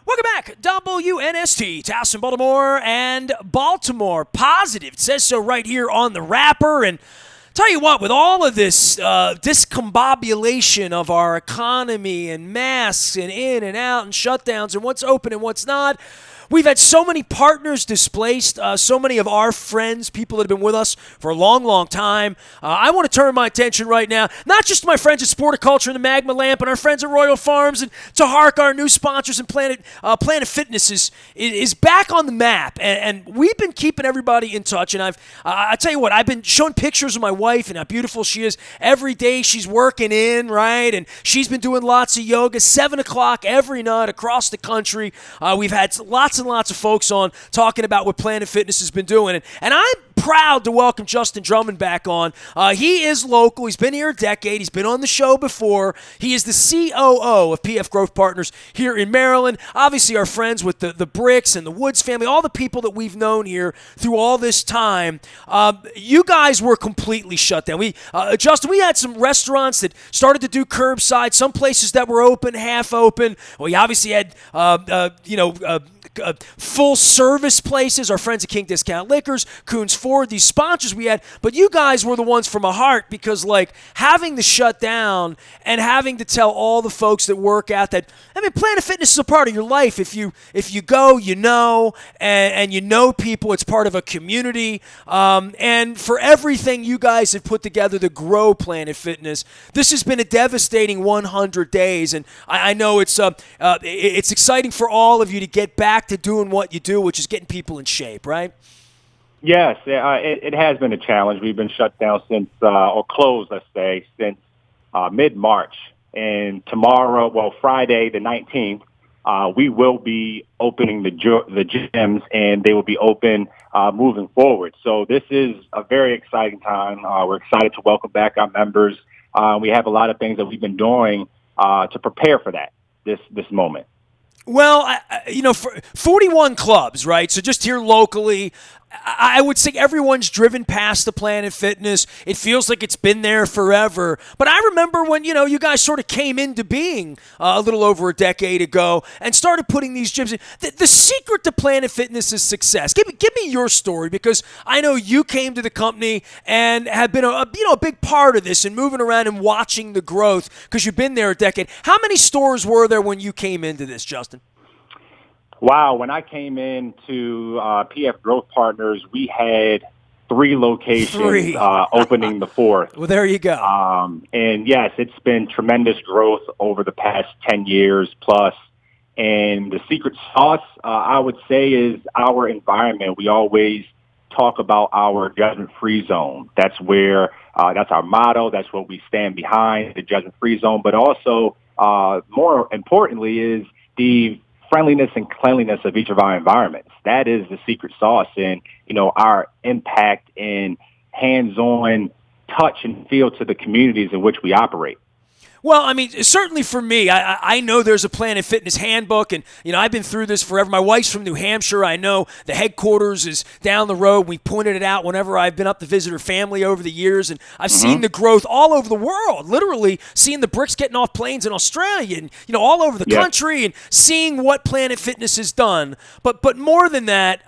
Welcome back, WNST, Towson, Baltimore, and Baltimore Positive. It says so right here on the wrapper. And tell you what, with all of this discombobulation of our economy and masks and in and out and shutdowns and what's open and what's not, we've had so many partners displaced, so many of our friends, people that have been with us for a long, long time. I want to turn my attention right now, not just to my friends at Sporticulture and the Magma Lamp and our friends at Royal Farms and to Hark, our new sponsors, and Planet Fitness is back on the map. And we've been keeping everybody in touch. And I tell you what, I've been showing pictures of my wife and how beautiful she is. Every day she's working in, right? And she's been doing lots of yoga, 7 o'clock every night across the country. We've had lots and lots of folks on talking about what Planet Fitness has been doing. And I'm proud to welcome Justin Drummond back on. He is local. He's been here a decade. He's been on the show before. He is the COO of PF Growth Partners here in Maryland. Obviously, our friends with the Bricks and the Woods family, all the people that we've known here through all this time. You guys were completely shut down. Justin, we had some restaurants that started to do curbside, some places that were open, half open. We obviously had, full service places, our friends at King Discount Liquors, Coons Ford, these sponsors we had, but you guys were the ones from a heart because having to shut down and having to tell all the folks that work out that, Planet Fitness is a part of your life. If you go, and you know people, it's part of a community, and for everything you guys have put together to grow Planet Fitness, this has been a devastating 100 days, and I know it's exciting for all of you to get back to doing what you do, which is getting people in shape, right? Yes, it has been a challenge. We've been shut down or closed, let's say, since mid-March. And tomorrow, Friday the 19th, we will be opening the gyms, and they will be open moving forward. So this is a very exciting time. We're excited to welcome back our members. We have a lot of things that we've been doing to prepare for this moment. Well, for 41 clubs, right? So just here locally, I would say everyone's driven past the Planet Fitness. It feels like it's been there forever. But I remember when, you guys sort of came into being a little over a decade ago and started putting these gyms in. The secret to Planet Fitness's success, give me your story, because I know you came to the company and have been a big part of this and moving around and watching the growth because you've been there a decade. How many stores were there when you came into this, Justin? Wow, when I came into PF Growth Partners, we had 3 locations opening the 4th. Well, there you go. And yes, it's been tremendous growth over the past 10 years plus. And the secret sauce, I would say, is our environment. We always talk about our judgment-free zone. That's where that's our motto. That's what we stand behind, the judgment-free zone. But also, more importantly, is the friendliness and cleanliness of each of our environments. That is the secret sauce in, our impact and hands-on touch and feel to the communities in which we operate. Well, certainly for me, I know there's a Planet Fitness handbook, and, I've been through this forever. My wife's from New Hampshire. I know the headquarters is down the road. We pointed it out whenever I've been up to visit her family over the years, and I've seen the growth all over the world, literally seeing the Bricks getting off planes in Australia and, all over the country and seeing what Planet Fitness has done. But more than that,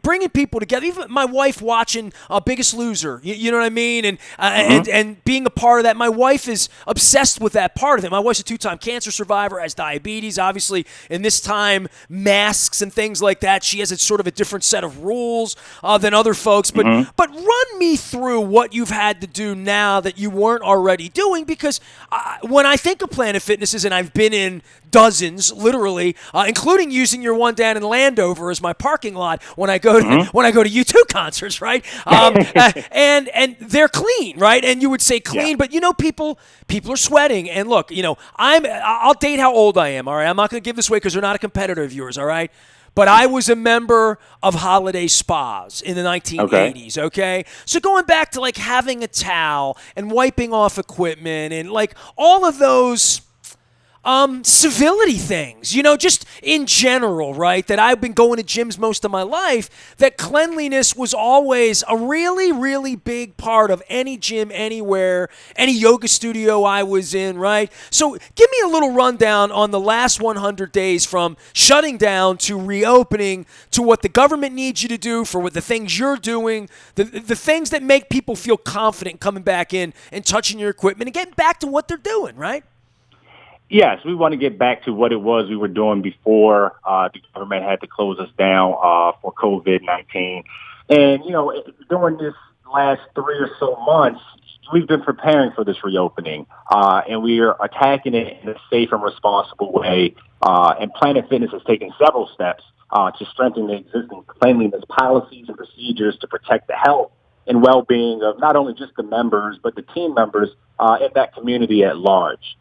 bringing people together, even my wife watching Biggest Loser, you know what I mean? And being a part of that. My wife is obsessed with that part of it. My wife's a 2-time cancer survivor, has diabetes. Obviously, in this time, masks and things like that, she has a sort of a different set of rules than other folks. But run me through what you've had to do now that you weren't already doing, because when I think of Planet Fitnesses, and I've been in dozens, literally, including using your one down in Landover as my parking lot when I go to U2 concerts, right? And they're clean, right? And you would say clean, but people are sweating. And look, I'll date how old I am, all right? I'm not going to give this away because they're not a competitor of yours, all right? But I was a member of holiday spas in the 1980s, okay? So going back to, having a towel and wiping off equipment and, all of those, civility things, just in general, right? That I've been going to gyms most of my life, that cleanliness was always a really, really big part of any gym, anywhere, any yoga studio I was in, right? So give me a little rundown on the last 100 days from shutting down to reopening to what the government needs you to do for what the things you're doing, the things that make people feel confident coming back in and touching your equipment and getting back to what they're doing, right? Yes, we want to get back to what it was we were doing before the government had to close us down for COVID-19. And, during this last 3 or so months, we've been preparing for this reopening, and we are attacking it in a safe and responsible way. And Planet Fitness has taken several steps to strengthen the existing cleanliness policies and procedures to protect the health and well-being of not only just the members, but the team members in that community at large.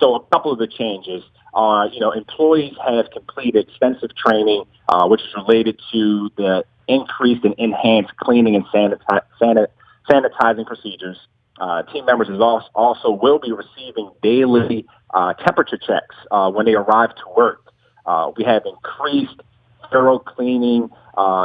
So a couple of the changes are, employees have completed extensive training, which is related to the increased and enhanced cleaning and sanitizing procedures. Team members also will be receiving daily temperature checks when they arrive to work. We have increased thorough cleaning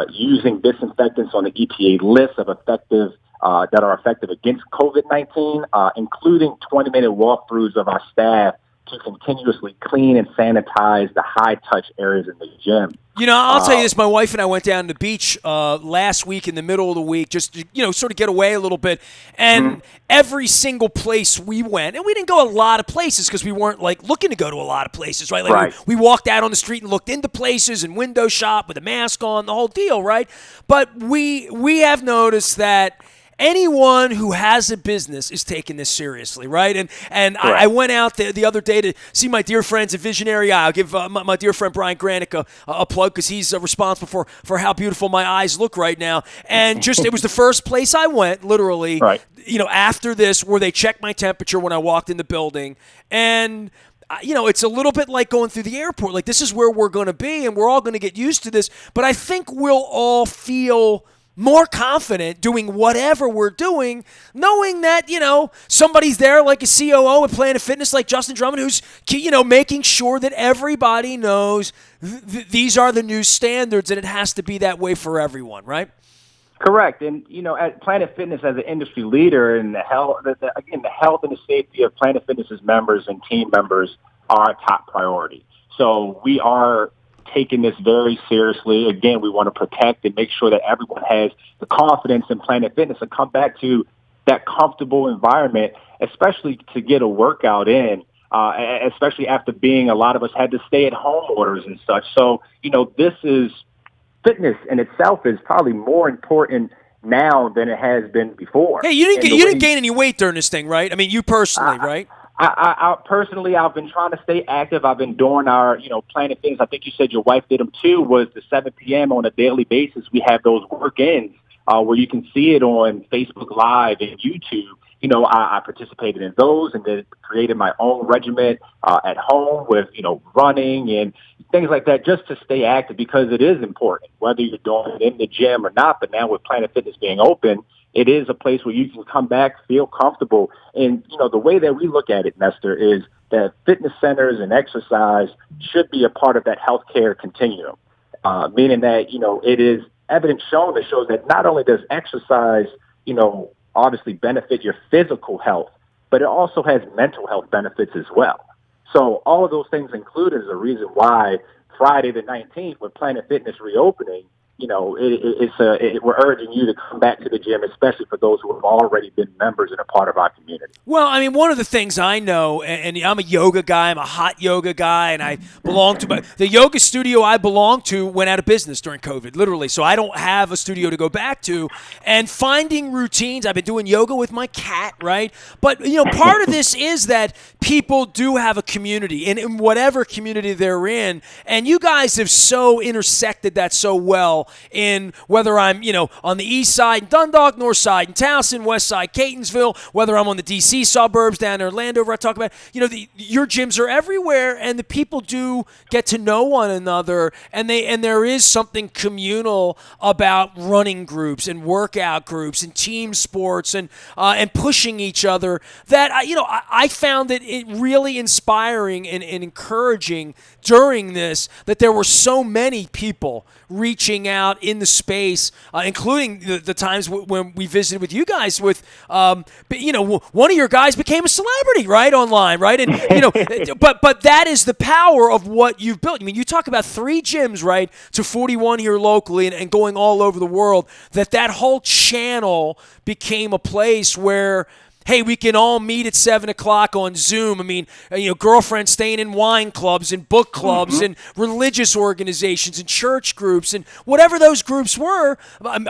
using disinfectants on the EPA list of that are effective against COVID-19, including 20-minute walkthroughs of our staff to continuously clean and sanitize the high-touch areas in the gym. I'll tell you this. My wife and I went down to the beach last week in the middle of the week just to, sort of get away a little bit. And every single place we went, and we didn't go a lot of places because we weren't, looking to go to a lot of places, right? Right. We walked out on the street and looked into places and window shop with a mask on, the whole deal, right? But we have noticed that anyone who has a business is taking this seriously, right? And I went out the other day to see my dear friends at Visionary Eye. I'll give my dear friend Brian Granick a plug because he's responsible for how beautiful my eyes look right now. And it was the first place I went, literally, right. After this, where they checked my temperature when I walked in the building. And it's a little bit like going through the airport. Like, this is where we're going to be, and we're all going to get used to this. But I think we'll all feel more confident doing whatever we're doing, knowing that, somebody's there like a COO at Planet Fitness like Justin Drummond who's, making sure that everybody knows these are the new standards and it has to be that way for everyone, right? Correct. And, at Planet Fitness as an industry leader in the health and the safety of Planet Fitness's members and team members are a top priority. So we are taking this very seriously. Again, we want to protect and make sure that everyone has the confidence in Planet Fitness and come back to that comfortable environment, especially to get a workout in, especially after a lot of us had to stay at home orders and such. So, this is fitness in itself is probably more important now than it has been before. Hey, you didn't gain any weight during this thing, right? I mean, you personally, right? I personally, I've been trying to stay active. I've been doing our, Planet Fitness. I think you said your wife did them too. Was the 7 p.m. on a daily basis. We have those work-ins where you can see it on Facebook Live and YouTube. I participated in those and then created my own regimen at home with, running and things like that just to stay active because it is important, whether you're doing it in the gym or not. But now with Planet Fitness being open, it is a place where you can come back, feel comfortable. And, the way that we look at it, Nestor, is that fitness centers and exercise should be a part of that healthcare continuum, meaning that, it is evidence shown that shows that not only does exercise, obviously benefit your physical health, but it also has mental health benefits as well. So all of those things included is a reason why Friday the 19th, with Planet Fitness reopening, we're urging you to come back to the gym, especially for those who have already been members and a part of our community. Well, I mean, one of the things I know, and I'm a yoga guy, I'm a hot yoga guy, and I belong to the yoga studio I belong to went out of business during COVID, literally. So I don't have a studio to go back to. And finding routines, I've been doing yoga with my cat, right? But, part of this is that people do have a community, and in whatever community they're in, and you guys have so intersected that so well in whether I'm, on the east side in Dundalk, north side in Towson, west side Catonsville, whether I'm on the D.C. suburbs down in Orlando, where I talk about, your gyms are everywhere, and the people do get to know one another, and there is something communal about running groups and workout groups and team sports and pushing each other that I found it really inspiring and encouraging during this, that there were so many people reaching out in the space, including the times when we visited with you guys with, one of your guys became a celebrity, right, online, right? And, but that is the power of what you've built. I mean, you talk about 3 gyms, right, to 41 here locally and going all over the world, that whole channel became a place where, hey, we can all meet at 7 o'clock on Zoom. I mean, girlfriends staying in wine clubs and book clubs and religious organizations and church groups and whatever those groups were.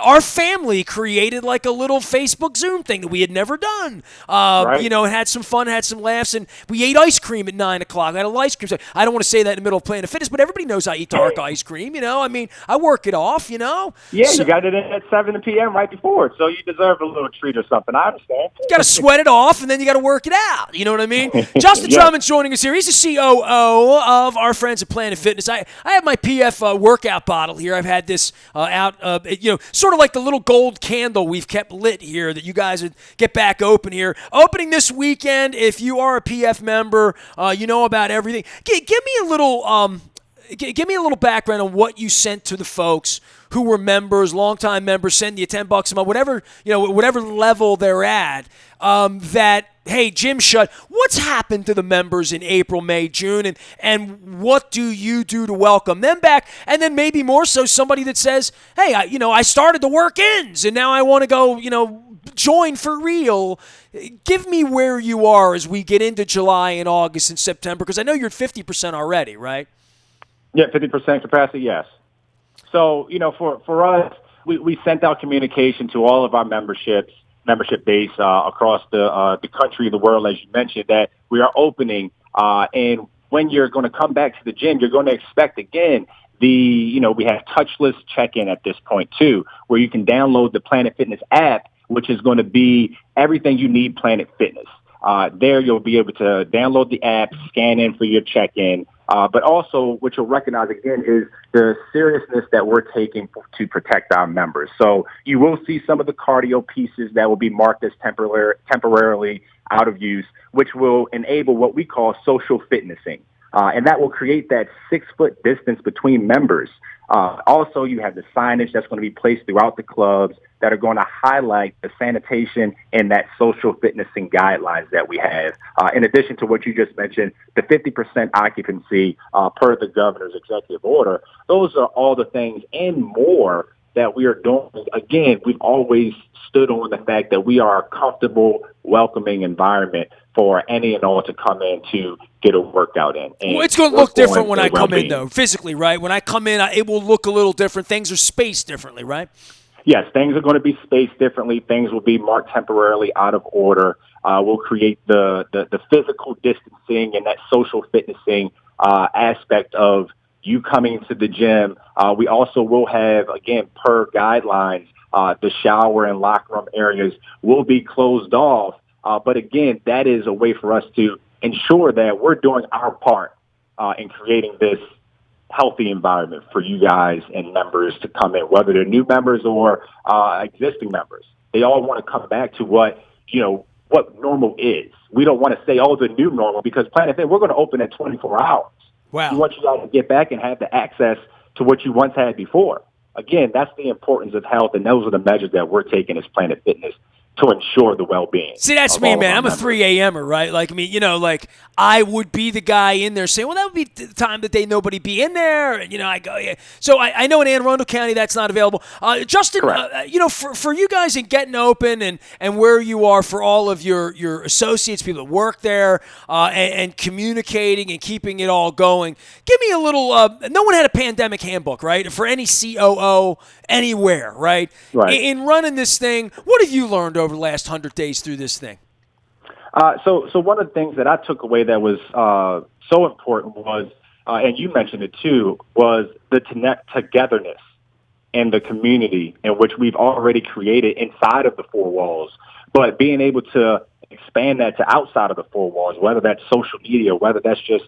Our family created like a little Facebook Zoom thing that we had never done. Right. Had some fun, had some laughs, and we ate ice cream at 9 o'clock. I had a ice cream. I don't want to say that in the middle of Planet Fitness, but everybody knows I eat dark ice cream. I mean, I work it off. Yeah, you got it in at 7 p.m. right before, so you deserve a little treat or something. I understand. You got to sweat it off, and then you got to work it out. You know what I mean? Justin Drummond's joining us here. He's the COO of our friends at Planet Fitness. I have my PF workout bottle here. I've had this out, sort of like the little gold candle we've kept lit here that you guys would get back open here. Opening this weekend. If you are a PF member, you know about everything. Give me a little. Give me a little background on what you sent to the folks who were members, longtime members, send you $10 a month, whatever level they're at. That, hey, gym shut. What's happened to the members in April, May, June, and what do you do to welcome them back? And then maybe more so somebody that says, hey, I started the work-ins and now I want to go, join for real. Give me where you are as we get into July and August and September, because I know you're at 50% already, right? Yeah, 50% capacity, yes. So, for us, we sent out communication to all of our membership base across the country, the world, as you mentioned, that we are opening. And when you're going to come back to the gym, you're going to expect, again, we have touchless check-in at this point, too, where you can download the Planet Fitness app, which is going to be everything you need Planet Fitness. There you'll be able to download the app, scan in for your check-in. But also what you'll recognize, again, is the seriousness that we're taking to protect our members. So you will see some of the cardio pieces that will be marked as temporarily out of use, which will enable what we call social fitnessing. And that will create that 6-foot distance between members. Also, you have the signage that's going to be placed throughout the clubs that are going to highlight the sanitation and that social fitnessing guidelines that we have. In addition to what you just mentioned, the 50% occupancy per the governor's executive order, those are all the things and more that we are doing. Again, we've always stood on the fact that we are a comfortable, welcoming environment for any and all to come in to get a workout in. Well, it's going to look different when I come in, though, physically, right? When I come in, it will look a little different. Things are spaced differently, right? Yes, things are going to be spaced differently. Things will be marked temporarily out of order. We'll create the physical distancing and that social fitnessing aspect of you coming to the gym. We also will have, again, per guidelines, the shower and locker room areas will be closed off. But again, that is a way for us to ensure that we're doing our part in creating this healthy environment for you guys and members to come in, whether they're new members or existing members. They all want to come back to what normal is. We don't want to say, the new normal, because Planet Fitness, we're going to open at 24 hours. Wow. We want you guys to get back and have the access to what you once had before. Again, that's the importance of health, and those are the measures that we're taking as Planet Fitness to ensure the well-being. See, that's me, man. I'm a 3 a.m.er, right? Like, I mean, I would be the guy in there saying, well, that would be the time that nobody be in there. And, I go, yeah. So I know in Anne Arundel County that's not available. Justin, for you guys in getting open and where you are for all of your associates, people that work there, and communicating and keeping it all going, give me a little, no one had a pandemic handbook, right? For any COO anywhere, right? Right. In running this thing, what have you learned over the last 100 days through this thing? So one of the things that I took away that was so important was, and you mentioned it too, was the togetherness and the community in which we've already created inside of the four walls, but being able to expand that to outside of the four walls, whether that's social media, whether that's just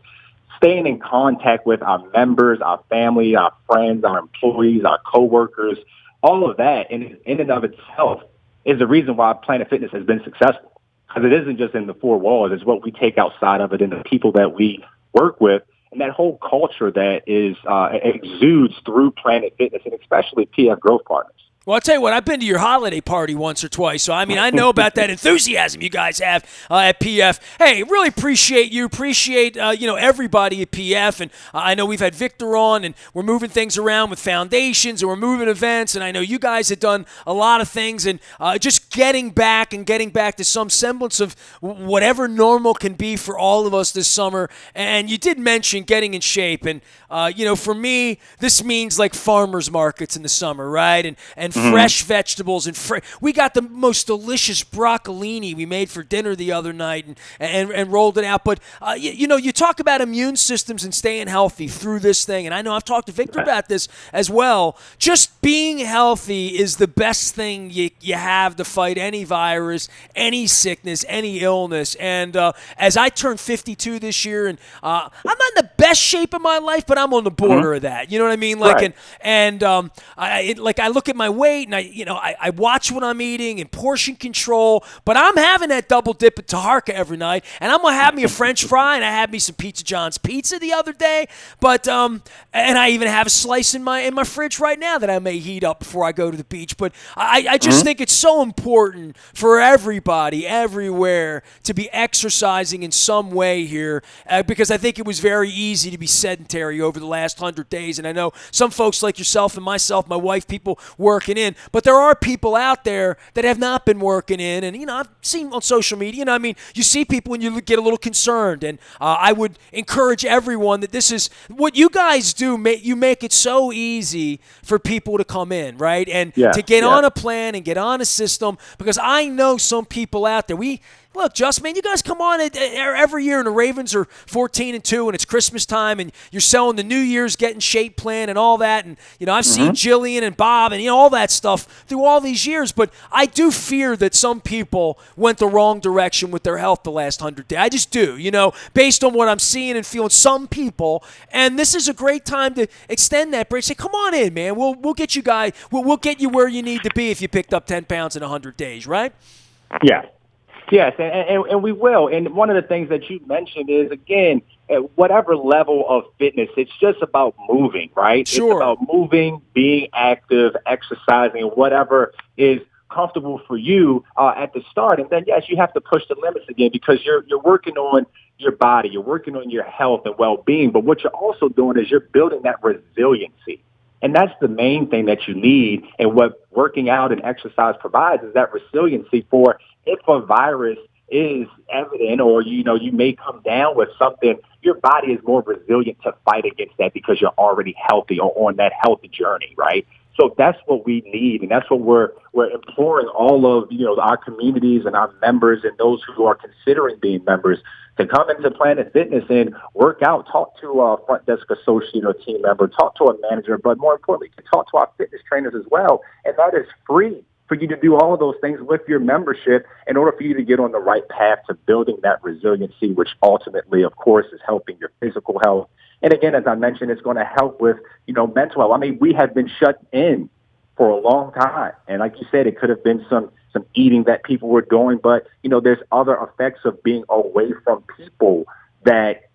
staying in contact with our members, our family, our friends, our employees, our coworkers, all of that in and of itself is the reason why Planet Fitness has been successful. Because it isn't just in the four walls, it's what we take outside of it and the people that we work with, and that whole culture that is exudes through Planet Fitness and especially PF Growth Partners. Well, I'll tell you what, I've been to your holiday party once or twice, so I mean, I know about that enthusiasm you guys have at PF. Hey, really appreciate you, appreciate, everybody at PF, and I know we've had Victor on, and we're moving things around with foundations, and we're moving events, and I know you guys have done a lot of things, and just getting back to some semblance of whatever normal can be for all of us this summer, and you did mention getting in shape, and, for me, this means like farmers markets in the summer, right, and fresh vegetables, and we got the most delicious broccolini we made for dinner the other night and rolled it out. But you talk about immune systems and staying healthy through this thing, and I know I've talked to Victor about this as well. Just being healthy is the best thing you have to fight any virus, any sickness, any illness. And as I turn 52 this year, and I'm not in the best shape of my life, but I'm on the border of that. You know what I mean? Like, right. I look at my weight, and I watch what I'm eating and portion control, but I'm having that double dip at Taharka every night, and I'm gonna have me a French fry, and I had me some Pizza John's pizza the other day, but and I even have a slice in my fridge right now that I may heat up before I go to the beach. But I just think it's so important for everybody everywhere to be exercising in some way here, because I think it was very easy to be sedentary over the last 100 days, and I know some folks like yourself and myself, my wife, people working in, but there are people out there that have not been working in, and I've seen on social media, you see people and you get a little concerned, and I would encourage everyone that this is what you guys do. You make it so easy for people to come in, right, and to get on a plan and get on a system, because I know some people out there. Look, Just, man, you guys come on every year, and the Ravens are 14-2, and it's Christmas time, and you're selling the New Year's Get in Shape plan and all that, and I've seen Jillian and Bob and all that stuff through all these years, but I do fear that some people went the wrong direction with their health the last 100 days. I just do, based on what I'm seeing and feeling some people, and this is a great time to extend that break. Say, come on in, man. We'll get you guys. We'll get you where you need to be if you picked up 10 pounds in 100 days, right? Yeah. Yes, and we will. And one of the things that you mentioned is, again, at whatever level of fitness, it's just about moving, right? Sure. It's about moving, being active, exercising, whatever is comfortable for you at the start. And then, yes, you have to push the limits again, because you're working on your body, you're working on your health and well-being. But what you're also doing is you're building that resiliency. And that's the main thing that you need. And what working out and exercise provides is that resiliency for if a virus is evident, or, you may come down with something, your body is more resilient to fight against that because you're already healthy or on that healthy journey, right? So that's what we need, and that's what we're imploring all of, our communities and our members and those who are considering being members to come into Planet Fitness and work out, talk to a front desk associate or team member, talk to a manager, but more importantly, talk to our fitness trainers as well. And that is free for you to do all of those things with your membership in order for you to get on the right path to building that resiliency, which ultimately, of course, is helping your physical health. And again, as I mentioned, it's going to help with, mental health. I mean, we have been shut in for a long time. And like you said, it could have been some eating that people were doing, but, there's other effects of being away from people that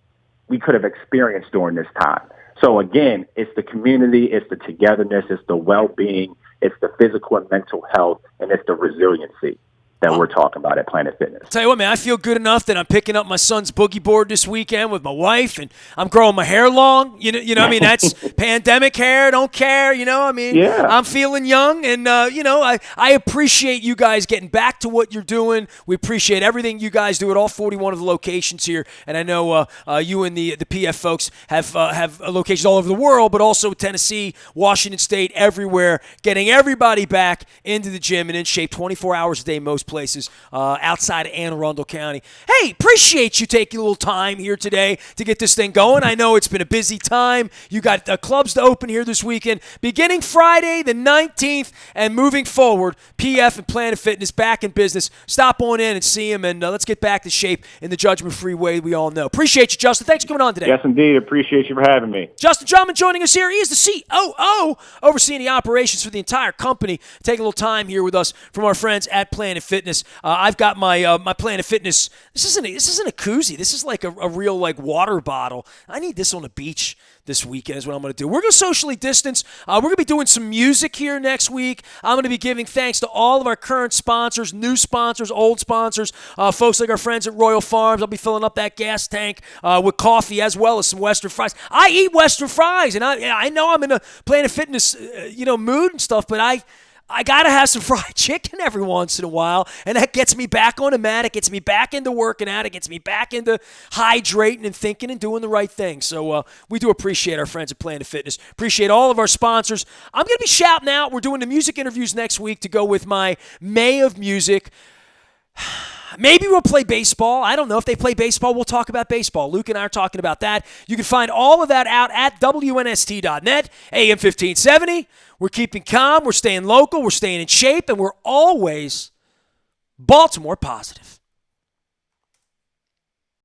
we could have experienced during this time. So again, it's the community, it's the togetherness, it's the well-being, it's the physical and mental health, and it's the resiliency that we're talking about at Planet Fitness. Tell you what, man, I feel good enough that I'm picking up my son's boogie board this weekend with my wife, and I'm growing my hair long. That's pandemic hair, don't care, Yeah. I'm feeling young, and, I appreciate you guys getting back to what you're doing. We appreciate everything you guys do at all 41 of the locations here, and I know you and the PF folks have locations all over the world, but also Tennessee, Washington State, everywhere, getting everybody back into the gym and in shape 24 hours a day most places outside of Anne Arundel County. Hey, appreciate you taking a little time here today to get this thing going. I know it's been a busy time. You got clubs to open here this weekend. Beginning Friday the 19th and moving forward, PF and Planet Fitness back in business. Stop on in and see them, and let's get back to shape in the judgment-free way we all know. Appreciate you, Justin. Thanks for coming on today. Yes, indeed. Appreciate you for having me. Justin Drummond joining us here. He is the COO, overseeing the operations for the entire company. Take a little time here with us from our friends at Planet Fitness. I've got my my Planet Fitness. This isn't a koozie. This is like a real like water bottle. I need this on the beach this weekend is what I'm going to do. We're going to socially distance. We're going to be doing some music here next week. I'm going to be giving thanks to all of our current sponsors, new sponsors, old sponsors, folks like our friends at Royal Farms. I'll be filling up that gas tank with coffee as well as some Western fries. I eat Western fries, and I know I'm in a Planet Fitness mood and stuff, but I got to have some fried chicken every once in a while, and that gets me back on the mat. It gets me back into working out. It gets me back into hydrating and thinking and doing the right thing. So we do appreciate our friends at Planet Fitness. Appreciate all of our sponsors. I'm going to be shouting out. We're doing the music interviews next week to go with my May of Music. Maybe we'll play baseball. I don't know. If they play baseball, we'll talk about baseball. Luke and I are talking about that. You can find all of that out at WNST.net, AM 1570. We're keeping calm. We're staying local. We're staying in shape. And we're always Baltimore positive.